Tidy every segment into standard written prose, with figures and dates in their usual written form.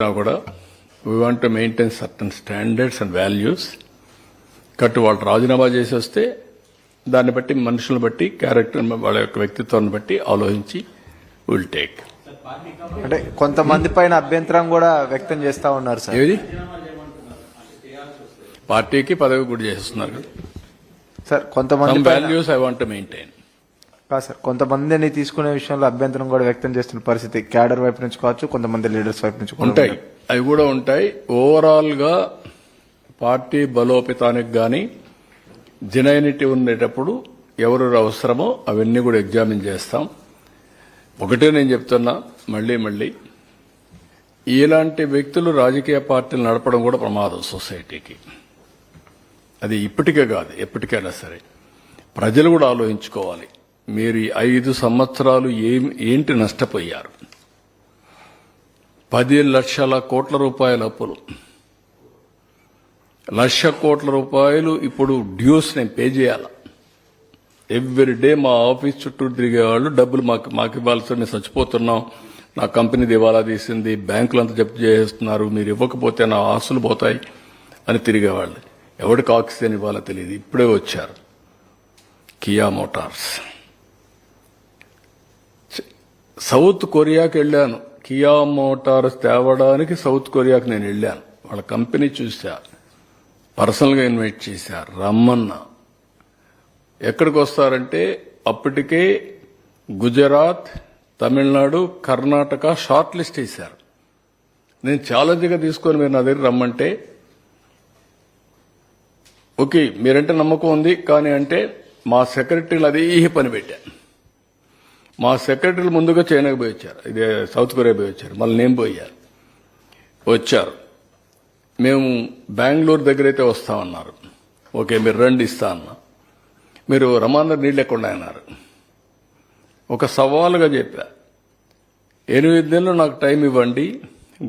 కూడా we want to maintain certain standards and values. కట్టు వాళ్ళు రాజీనామా చేసి వస్తే దాన్ని బట్టి మనుషులను బట్టి క్యారెక్టర్ వాళ్ళ యొక్క వ్యక్తిత్వాన్ని బట్టి ఆలోచించి విల్ టేక్. అంటే కొంతమంది పైన అభ్యంతరం కూడా వ్యక్తం చేస్తా ఉన్నారు సార్. ఏది పార్టీకి పదవి కూడా చేస్తున్నారు కదా సార్. కొంతమంది values I want to maintain కాదు సార్, కొంతమందిని తీసుకునే విషయంలో అభ్యంతరం కూడా వ్యక్తం చేస్తున్న పరిస్థితి క్యాడర్ వైపు నుంచి కావచ్చు, కొంతమంది లీడర్స్ వైపు నుంచి ఉంటాయి. అవి కూడా ఉంటాయి. ఓవరాల్ గా పార్టీ బలోపేతానికి గాని జెన్యూనిటీ ఉండేటప్పుడు ఎవరు అవసరమో అవన్నీ కూడా ఎగ్జామిన్ చేస్తాం. ఒకటే నేను చెప్తున్నా మళ్లీ ఇలాంటి వ్యక్తులు రాజకీయ పార్టీలు నడపడం కూడా ప్రమాదం సొసైటీకి. అది ఇప్పటికే కాదు, ఎప్పటికైనా సరే ప్రజలు కూడా ఆలోచించుకోవాలి. మీరు 5 సంవత్సరాలు ఏంటి నష్టపోయారు? 10 లక్షల కోట్ల రూపాయల అప్పులు, 1,00,000 కోట్ల రూపాయలు ఇప్పుడు డ్యూస్ నేను పే చేయాలా? ఎవ్రీ డే మా ఆఫీస్ చుట్టూ తిరిగేవాళ్ళు డబ్బులు మాకు ఇవ్వాల్సి, మేము చచ్చిపోతున్నాం, నా కంపెనీ దివాలా తీసింది, బ్యాంకులంతా జప్తు చేస్తున్నారు, మీరు ఇవ్వకపోతే నా ఆస్తులు పోతాయి అని తిరిగేవాళ్ళు. ఎవరికి ఆక్సిజన్ ఇవ్వాలో తెలియదు. ఇప్పుడే వచ్చారు కియా మోటార్స్. సౌత్ కొరియాకి వెళ్ళాను, కియా మోటార్స్ తేవడానికి సౌత్ కొరియాకి నేను వెళ్ళాను. వాళ్ళ కంపెనీ చూసా, పర్సనల్ గా ఇన్వైట్ చేశారు, రమ్మన్నా. ఎక్కడికి వస్తారంటే అప్పటికే గుజరాత్, తమిళనాడు, కర్ణాటక షార్ట్ లిస్ట్ వేశారు. నేను ఛాలెంజ్గా తీసుకొని మీరు నా దగ్గర రమ్మంటే ఓకే మీరంటే నమ్మకం ఉంది కానీ అంటే మా సెక్రటరీలు అదే పని పెట్టాను. మా సెక్రటరీలు ముందుగా చైనాకి పోయి వచ్చారు, ఇదే సౌత్ కొరియా పోయి వచ్చారు, మళ్ళీ నేను పోయాను. వచ్చారు, మేము బెంగళూరు దగ్గర అయితే వస్తామన్నారు. ఓకే మీరు రండి ఇస్తా అన్నా. మీరు రమాందర్ నీళ్ళు ఎక్కడ అన్నారు. ఒక సవాలుగా చెప్పా, 8 నెలలు నాకు టైం ఇవ్వండి,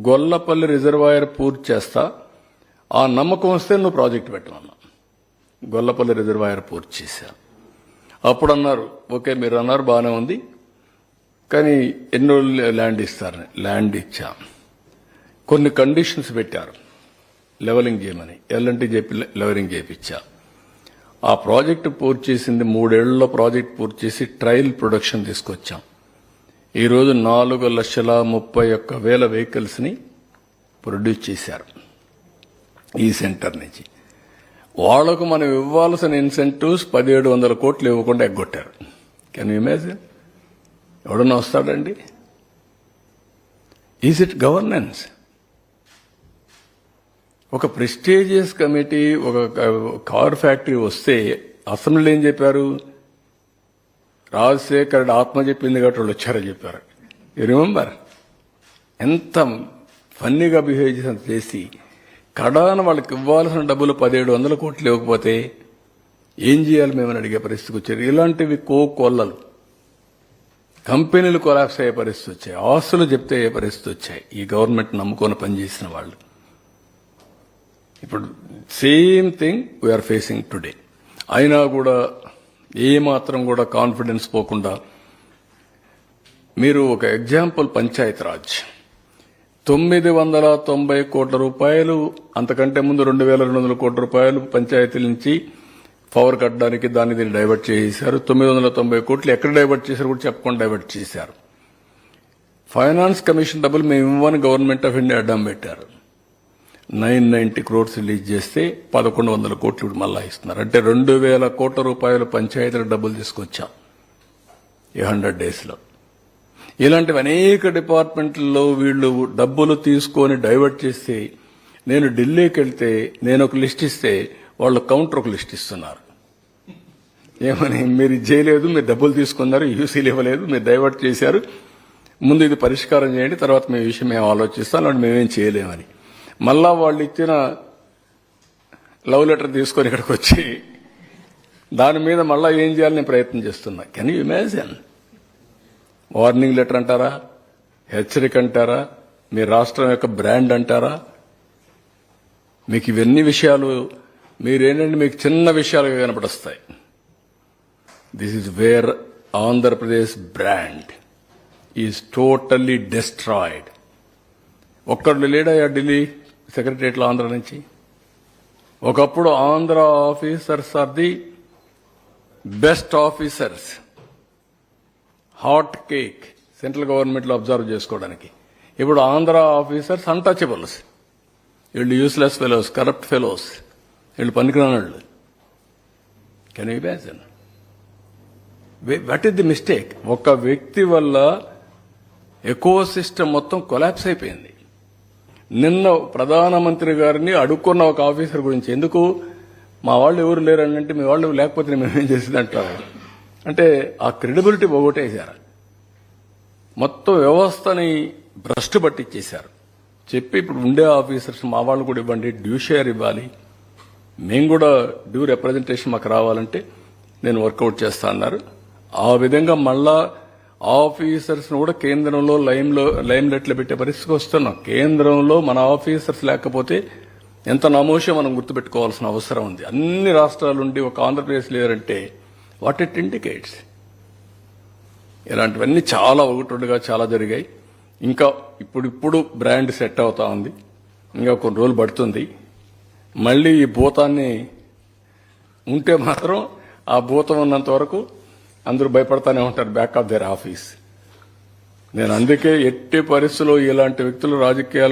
గొల్లపల్లి రిజర్వాయర్ పూర్తి చేస్తా, ఆ నమ్మకం వస్తే నువ్వు ప్రాజెక్టు పెట్టమన్నా. గొల్లపల్లి రిజర్వాయర్ పూర్తి చేశాను. అప్పుడు అన్నారు ఓకే మీరు అన్నారు బాగానే ఉంది కానీ ఎన్ని రోజులు ల్యాండ్ ఇస్తారని. ల్యాండ్ ఇచ్చాం. కొన్ని కండిషన్స్ పెట్టారు లెవెలింగ్ చేయమని, ఎల్ఎన్టీ చెప్పి లెవెలింగ్ చేయించా. ఆ ప్రాజెక్టు పూర్తి చేసింది 3 ఏళ్లలో ప్రాజెక్ట్ పూర్తి చేసి ట్రయల్ ప్రొడక్షన్ తీసుకొచ్చాం. ఈరోజు 4,31,000 వెహికల్స్ ని ప్రొడ్యూస్ చేశారు ఈ సెంటర్ నుంచి. వాళ్లకు మనం ఇవ్వాల్సిన ఇన్సెంటివ్స్ 1,700 కోట్లు ఇవ్వకుండా ఎగ్గొట్టారు. Can you imagine? ఎవడన్నా వస్తాడండి? Is it governance? ఒక ప్రెస్టీజియస్ కమిటీ, ఒక కార్ ఫ్యాక్టరీ వస్తే అసెంబ్లీలో ఏం చెప్పారు? రాజశేఖర్ ఆత్మ చెప్పింది కాబట్టి వాళ్ళు వచ్చారని చెప్పారు. You remember? ఎంత ఫన్నీగా బిహేవ్ చేసి కడాన వాళ్ళకి ఇవ్వాల్సిన డబ్బులు 1,700 కోట్లు ఇవ్వకపోతే ఏం చేయాలి మేమని అడిగే పరిస్థితికి వచ్చారు. ఇలాంటివి కోకొల్లలు. కంపెనీలు కొలాప్స్ అయ్యే పరిస్థితి వచ్చాయి, ఆస్తులు చెప్తే అయ్యే పరిస్థితి వచ్చాయి ఈ గవర్నమెంట్ నమ్ముకొని పనిచేసిన వాళ్ళు. ఇప్పుడు same thing we are facing today. అయినా కూడా ఏమాత్రం కూడా కాన్ఫిడెన్స్ పోకుండా, మీరు ఒక ఎగ్జాంపుల్ పంచాయతీరాజ్ 990 కోట్ల రూపాయలు, అంతకంటే ముందు 2,200 కోట్ల రూపాయలు పంచాయతీల నుంచి పవర్ కట్టడానికి దీన్ని డైవర్ట్ చేశారు. 990 కోట్లు ఎక్కడ డైవర్ట్ చేశారు కూడా చెప్పకుండా డైవర్ట్ చేశారు. ఫైనాన్స్ కమిషన్ డబ్బులు మేము ఇవ్వని గవర్నమెంట్ ఆఫ్ ఇండియా అడ్డం పెట్టారు. 990 క్రోర్స్ రిలీజ్ చేస్తే 1,100 కోట్లు మళ్ళా ఇస్తున్నారు. అంటే 2,000 కోట్ల రూపాయలు పంచాయతీలకు డబ్బులు తీసుకొచ్చాం ఈ 100 days లో. ఇలాంటివి అనేక డిపార్ట్మెంట్లలో వీళ్ళు డబ్బులు తీసుకొని డైవర్ట్ చేస్తే, నేను ఢిల్లీకి వెళ్తే నేను ఒక లిస్ట్ ఇస్తే వాళ్ళు కౌంటర్ ఒక లిస్ట్ ఇస్తున్నారు. ఏమని? మీరు ఇది చేయలేదు, మీరు డబ్బులు తీసుకున్నారు, యూసీలు ఇవ్వలేదు, మీరు డైవర్ట్ చేశారు, ముందు ఇది పరిష్కారం చేయండి, తర్వాత మీ విషయం మేము ఆలోచిస్తాం, అలాంటి మేమేం చేయలేమని. మళ్ళా వాళ్ళు ఇచ్చిన లవ్ లెటర్ తీసుకొని ఇక్కడికి వచ్చి దాని మీద మళ్ళా ఏం చేయాలని ప్రయత్నం చేస్తున్నా. Can you imagine? Warning letter అంటారా, హెచ్చరిక అంటారా, మీ రాష్ట్రం యొక్క బ్రాండ్ అంటారా? మీకు ఇవన్నీ విషయాలు మీరేంటంటే మీకు చిన్న విషయాలుగా కనపడొస్తాయి. This is where Andhra Pradesh brand is totally destroyed. ఒక్కడు లేడయ్యా ఢిల్లీ సెక్రటరియట్లో ఆంధ్ర నుంచి. ఒకప్పుడు Andhra officers are the best officers, hot cake central గవర్నమెంట్లో అబ్జర్వ్ చేసుకోవడానికి. ఇప్పుడు ఆంధ్ర ఆఫీసర్స్ అన్టచబుల్స్. వీళ్ళు యూస్లెస్ ఫెలోస్, కరప్ట్ ఫెలోస్, వీళ్ళు పనికిరానళ్ళు. Can you imagine what is the mistake? ఒక వ్యక్తి వల్ల ఎకో సిస్టమ్ మొత్తం కొలాప్స్ అయిపోయింది. నిన్న ప్రధానమంత్రి గారిని అడుక్కున్న ఒక ఆఫీసర్ గురించి, ఎందుకు మా వాళ్ళు ఎవరు లేరని అంటే, మీ వాళ్ళు లేకపోతే మేమేం చేసింది అంటారు. అంటే ఆ క్రెడిబిలిటీ పోగొట్టేశారు, మొత్తం వ్యవస్థని భ్రష్టు పట్టించేశారు. చెప్పి ఇప్పుడు ఉండే ఆఫీసర్స్ మా వాళ్ళు కూడా ఇవ్వండి, డ్యూ షేర్ ఇవ్వాలి, మేము కూడా డ్యూ రిప్రజెంటేషన్ మాకు రావాలంటే నేను వర్కౌట్ చేస్తా అన్నారు. ఆ విధంగా మళ్ళా ఆఫీసర్స్ కూడా కేంద్రంలో లైమ్ లైట్లో పెట్టే పరిస్థితికి వస్తున్నాం. కేంద్రంలో మన ఆఫీసర్స్ లేకపోతే ఎంత నమోషం మనం గుర్తుపెట్టుకోవాల్సిన అవసరం ఉంది. అన్ని రాష్ట్రాలు ఉండి ఒక ఆంధ్రప్రదేశ్ లేదంటే వాట్ ఇట్ ఇండికేట్స్. ఇలాంటివన్నీ చాలా ఒకటొడుగా చాలా జరిగాయి. ఇంకా ఇప్పుడు బ్రాండ్ సెట్ అవుతా ఉంది, ఇంకా కొన్ని రోజులు పడుతుంది. మళ్ళీ ఈ భూతాన్ని ఉంటే మాత్రం ఆ భూతం ఉన్నంత వరకు అందరూ భయపడతానే ఉంటారు, బ్యాక్ ఆఫ్ దేర్ ఆఫీస్. నేను అందుకే ఎట్టి పరిస్థితుల్లో ఇలాంటి వ్యక్తులు రాజకీయాలు